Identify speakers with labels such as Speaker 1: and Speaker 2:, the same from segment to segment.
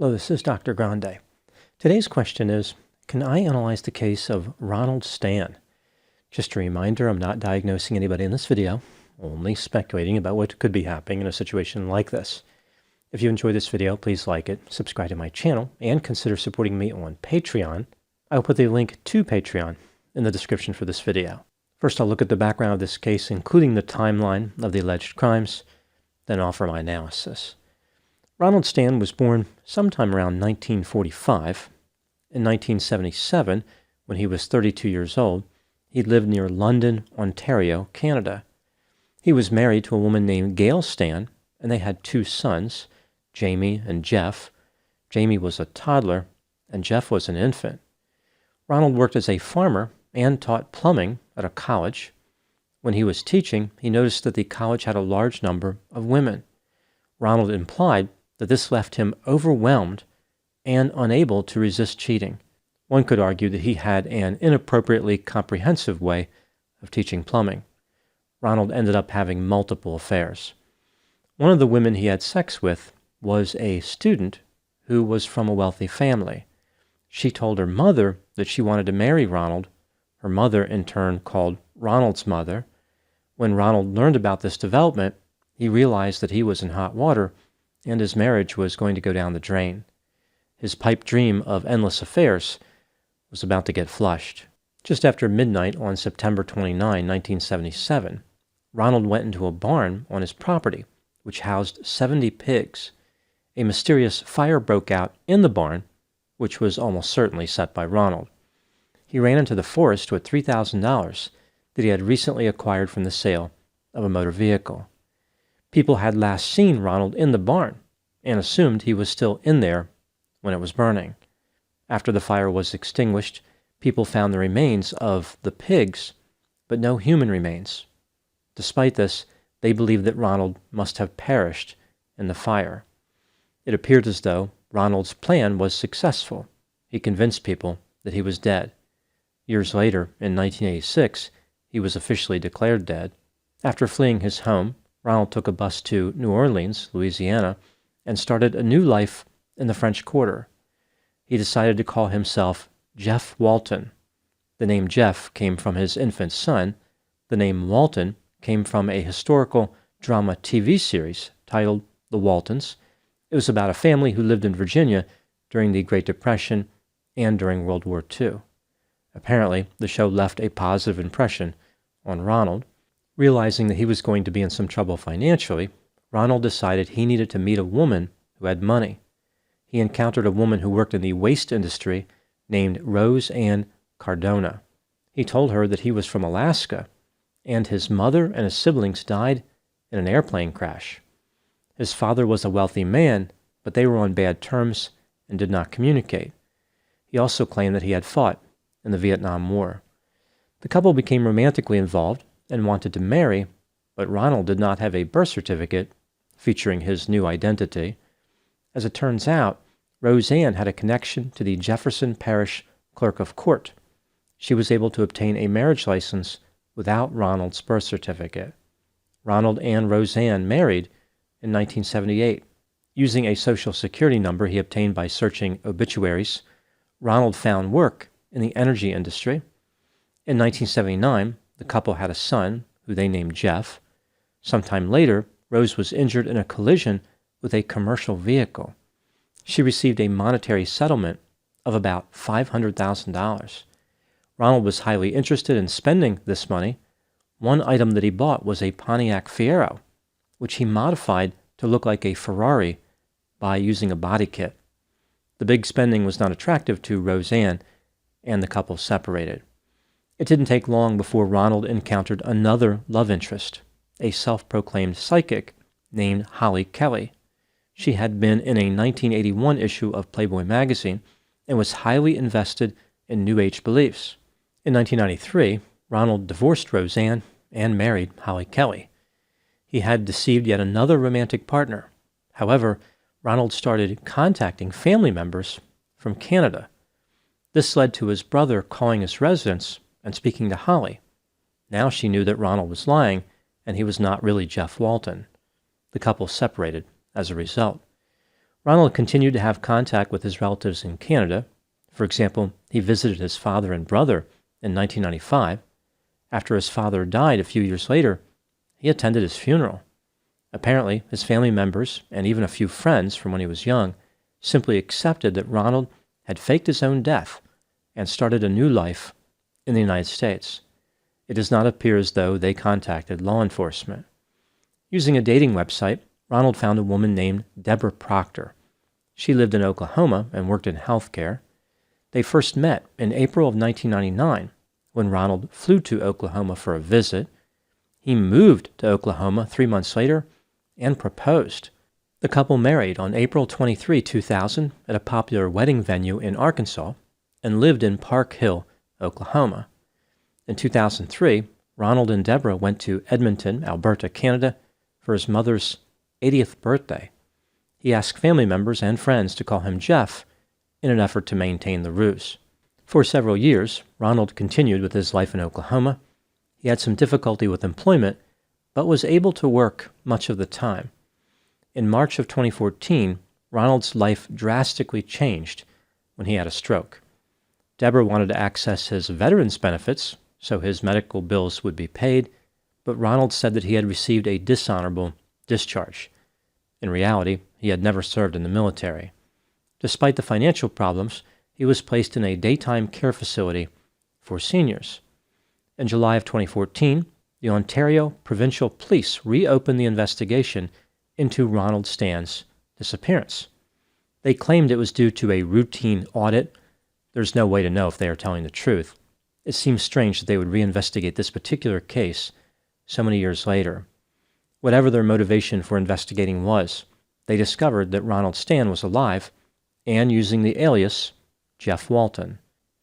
Speaker 1: Hello, this is Dr. Grande. Today's question is, can I analyze the case of Ronald Stan? Just a reminder, I'm not diagnosing anybody in this video, only speculating about what could be happening in a situation like this. If you enjoyed this video, please like it, subscribe to my channel, and consider supporting me on Patreon. I'll put the link to Patreon in the description for this video. First, I'll look at the background of this case, including the timeline of the alleged crimes, then offer my analysis. Ronald Stan was born sometime around 1945. In 1977, when he was 32 years old, he lived near London, Ontario, Canada. He was married to a woman named Gail Stan, and they had two sons, Jamie and Jeff. Jamie was a toddler, and Jeff was an infant. Ronald worked as a farmer and taught plumbing at a college. When he was teaching, he noticed that the college had a large number of women. Ronald implied that this left him overwhelmed and unable to resist cheating. One could argue that he had an inappropriately comprehensive way of teaching plumbing. Ronald ended up having multiple affairs. One of the women he had sex with was a student who was from a wealthy family. She told her mother that she wanted to marry Ronald. Her mother, in turn, called Ronald's mother. When Ronald learned about this development, he realized that he was in hot water and his marriage was going to go down the drain. His pipe dream of endless affairs was about to get flushed. Just after midnight on September 29, 1977, Ronald went into a barn on his property, which housed 70 pigs. A mysterious fire broke out in the barn, which was almost certainly set by Ronald. He ran into the forest with $3,000 that he had recently acquired from the sale of a motor vehicle. People had last seen Ronald in the barn and assumed he was still in there when it was burning. After the fire was extinguished, people found the remains of the pigs, but no human remains. Despite this, they believed that Ronald must have perished in the fire. It appeared as though Ronald's plan was successful. He convinced people that he was dead. Years later, in 1986, he was officially declared dead. After fleeing his home, Ronald took a bus to New Orleans, Louisiana, and started a new life in the French Quarter. He decided to call himself Jeff Walton. The name Jeff came from his infant son. The name Walton came from a historical drama TV series titled The Waltons. It was about a family who lived in Virginia during the Great Depression and during World War II. Apparently, the show left a positive impression on Ronald. Realizing that he was going to be in some trouble financially, Ronald decided he needed to meet a woman who had money. He encountered a woman who worked in the waste industry named Rose Ann Cardona. He told her that he was from Alaska, and his mother and his siblings died in an airplane crash. His father was a wealthy man, but they were on bad terms and did not communicate. He also claimed that he had fought in the Vietnam War. The couple became romantically involved and wanted to marry, but Ronald did not have a birth certificate featuring his new identity. As it turns out, Roseanne had a connection to the Jefferson Parish Clerk of Court. She was able to obtain a marriage license without Ronald's birth certificate. Ronald and Roseanne married in 1978. Using a Social Security number he obtained by searching obituaries, Ronald found work in the energy industry. In 1979, the couple had a son, who they named Jeff. Sometime later, Rose was injured in a collision with a commercial vehicle. She received a monetary settlement of about $500,000. Ronald was highly interested in spending this money. One item that he bought was a Pontiac Fiero, which he modified to look like a Ferrari by using a body kit. The big spending was not attractive to Roseanne, and the couple separated. It didn't take long before Ronald encountered another love interest, a self-proclaimed psychic named Holly Kelly. She had been in a 1981 issue of Playboy magazine and was highly invested in New Age beliefs. In 1993, Ronald divorced Roseanne and married Holly Kelly. He had deceived yet another romantic partner. However, Ronald started contacting family members from Canada. This led to his brother calling his residence and speaking to Holly. Now she knew that Ronald was lying, and he was not really Jeff Walton. The couple separated as a result. Ronald continued to have contact with his relatives in Canada. For example, he visited his father and brother in 1995. After his father died a few years later, he attended his funeral. Apparently, his family members, and even a few friends from when he was young, simply accepted that Ronald had faked his own death and started a new life in the United States. It does not appear as though they contacted law enforcement. Using a dating website, Ronald found a woman named Deborah Proctor. She lived in Oklahoma and worked in healthcare. They first met in April of 1999 when Ronald flew to Oklahoma for a visit. He moved to Oklahoma 3 months later and proposed. The couple married on April 23, 2000 at a popular wedding venue in Arkansas and lived in Park Hill, Oklahoma. In 2003, Ronald and Deborah went to Edmonton, Alberta, Canada for his mother's 80th birthday. He asked family members and friends to call him Jeff in an effort to maintain the ruse. For several years, Ronald continued with his life in Oklahoma. He had some difficulty with employment, but was able to work much of the time. In March of 2014, Ronald's life drastically changed when he had a stroke. Deborah wanted to access his veterans benefits, so his medical bills would be paid, but Ronald said that he had received a dishonorable discharge. In reality, he had never served in the military. Despite the financial problems, he was placed in a daytime care facility for seniors. In July of 2014, the Ontario Provincial Police reopened the investigation into Ronald Stan's disappearance. They claimed it was due to a routine audit. There's no way to know if they are telling the truth. It seems strange that they would reinvestigate this particular case so many years later. Whatever their motivation for investigating was, they discovered that Ronald Stan was alive and using the alias Jeff Walton.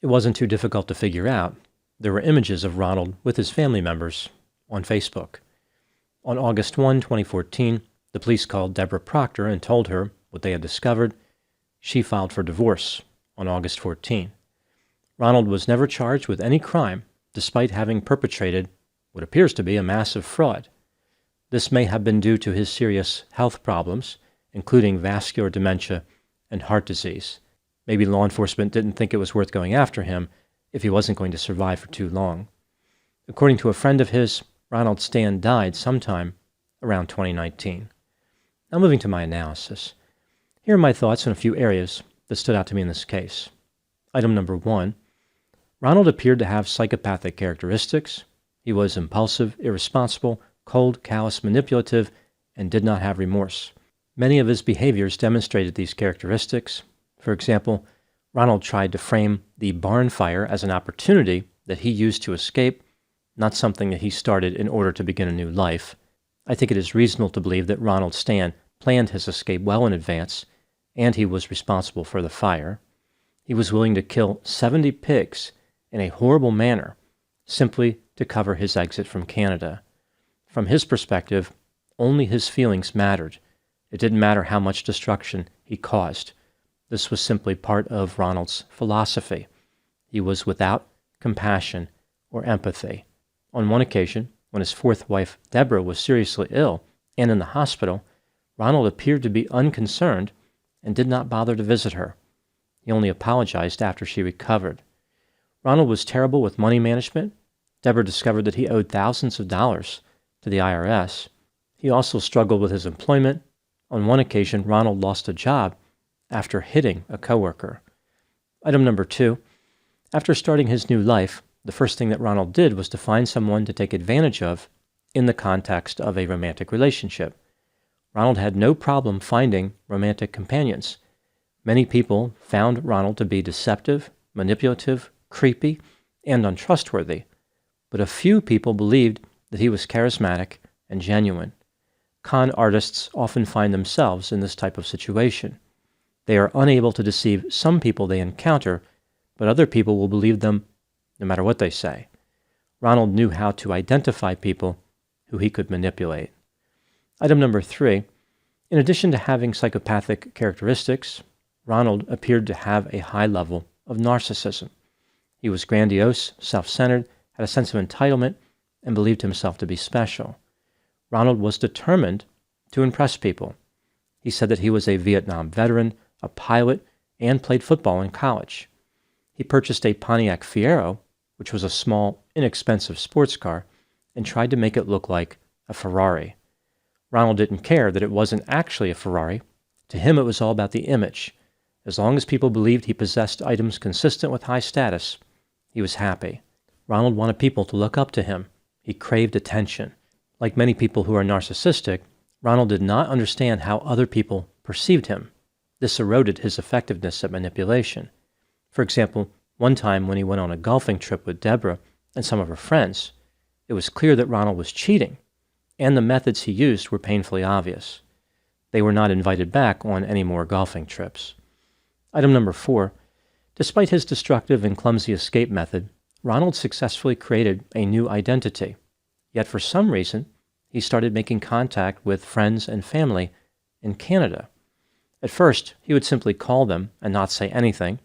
Speaker 1: It wasn't too difficult to figure out. There were images of Ronald with his family members on Facebook. On August 1, 2014, the police called Deborah Proctor and told her what they had discovered. She filed for divorce on August 14. Ronald was never charged with any crime, despite having perpetrated what appears to be a massive fraud. This may have been due to his serious health problems, including vascular dementia and heart disease. Maybe law enforcement didn't think it was worth going after him if he wasn't going to survive for too long. According to a friend of his, Ronald Stan died sometime around 2019. Now moving to my analysis. Here are my thoughts on a few areas that stood out to me in this case. Item number 1, Ronald appeared to have psychopathic characteristics. He was impulsive, irresponsible, cold, callous, manipulative, and did not have remorse. Many of his behaviors demonstrated these characteristics. For example, Ronald tried to frame the barn fire as an opportunity that he used to escape, not something that he started in order to begin a new life. I think it is reasonable to believe that Ronald Stan planned his escape well in advance, and he was responsible for the fire. He was willing to kill 70 pigs in a horrible manner simply to cover his exit from Canada. From his perspective, only his feelings mattered. It didn't matter how much destruction he caused. This was simply part of Ronald's philosophy. He was without compassion or empathy. On one occasion, when his fourth wife, Deborah, was seriously ill and in the hospital, Ronald appeared to be unconcerned and did not bother to visit her. He only apologized after she recovered. Ronald was terrible with money management. Deborah discovered that he owed thousands of dollars to the IRS. He also struggled with his employment. On one occasion, Ronald lost a job after hitting a coworker. Item number 2, after starting his new life, the first thing that Ronald did was to find someone to take advantage of in the context of a romantic relationship. Ronald had no problem finding romantic companions. Many people found Ronald to be deceptive, manipulative, creepy, and untrustworthy, but a few people believed that he was charismatic and genuine. Con artists often find themselves in this type of situation. They are unable to deceive some people they encounter, but other people will believe them no matter what they say. Ronald knew how to identify people who he could manipulate. Item number 3, in addition to having psychopathic characteristics, Ronald appeared to have a high level of narcissism. He was grandiose, self-centered, had a sense of entitlement, and believed himself to be special. Ronald was determined to impress people. He said that he was a Vietnam veteran, a pilot, and played football in college. He purchased a Pontiac Fiero, which was a small, inexpensive sports car, and tried to make it look like a Ferrari. Ronald didn't care that it wasn't actually a Ferrari. To him, it was all about the image. As long as people believed he possessed items consistent with high status, he was happy. Ronald wanted people to look up to him. He craved attention. Like many people who are narcissistic, Ronald did not understand how other people perceived him. This eroded his effectiveness at manipulation. For example, one time when he went on a golfing trip with Deborah and some of her friends, it was clear that Ronald was cheating, and the methods he used were painfully obvious. They were not invited back on any more golfing trips. Item number 4. Despite his destructive and clumsy escape method, Ronald successfully created a new identity. Yet for some reason, he started making contact with friends and family in Canada. At first, he would simply call them and not say anything.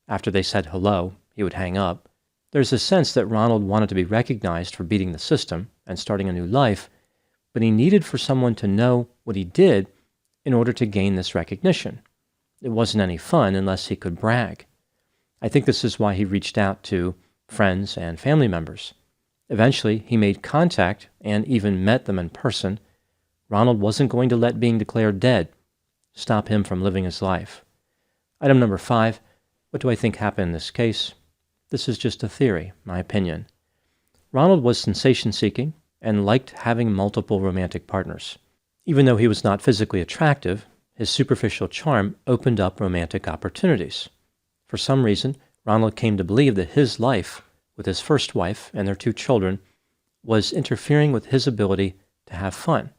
Speaker 1: After they said hello, he would hang up. There's a sense that Ronald wanted to be recognized for beating the system and starting a new life, but he needed for someone to know what he did in order to gain this recognition. It wasn't any fun unless he could brag. I think this is why he reached out to friends and family members. Eventually, he made contact and even met them in person. Ronald wasn't going to let being declared dead stop him from living his life. Item number 5. What do I think happened in this case? This is just a theory, my opinion. Ronald was sensation-seeking and liked having multiple romantic partners. Even though he was not physically attractive, his superficial charm opened up romantic opportunities. For some reason, Ronald came to believe that his life with his first wife and their 2 children was interfering with his ability to have fun.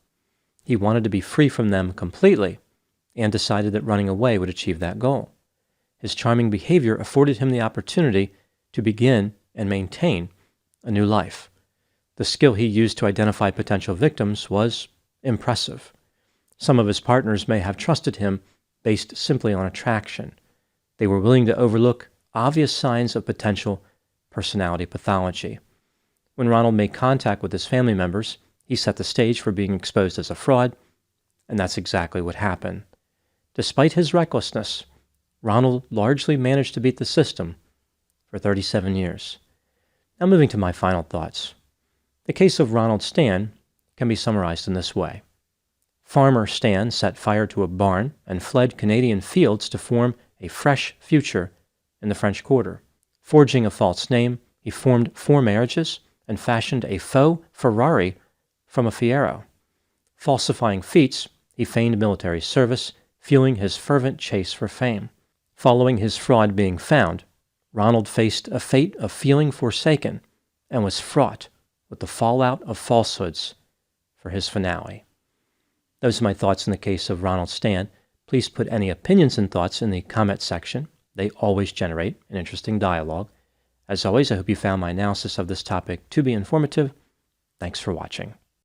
Speaker 1: He wanted to be free from them completely and decided that running away would achieve that goal. His charming behavior afforded him the opportunity to begin and maintain a new life. The skill he used to identify potential victims was impressive. Some of his partners may have trusted him based simply on attraction. They were willing to overlook obvious signs of potential personality pathology. When Ronald made contact with his family members, he set the stage for being exposed as a fraud, and that's exactly what happened. Despite his recklessness, Ronald largely managed to beat the system for 37 years. Now moving to my final thoughts. The case of Ronald Stan can be summarized in this way. Farmer Stan set fire to a barn and fled Canadian fields to form a fresh future in the French Quarter. Forging a false name, he formed 4 marriages and fashioned a faux Ferrari from a Fiero. Falsifying feats, he feigned military service, fueling his fervent chase for fame. Following his fraud being found, Ronald faced a fate of feeling forsaken and was fraught with the fallout of falsehoods for his finale. Those are my thoughts in the case of Ronald Stan. Please put any opinions and thoughts in the comment section. They always generate an interesting dialogue. As always, I hope you found my analysis of this topic to be informative. Thanks for watching.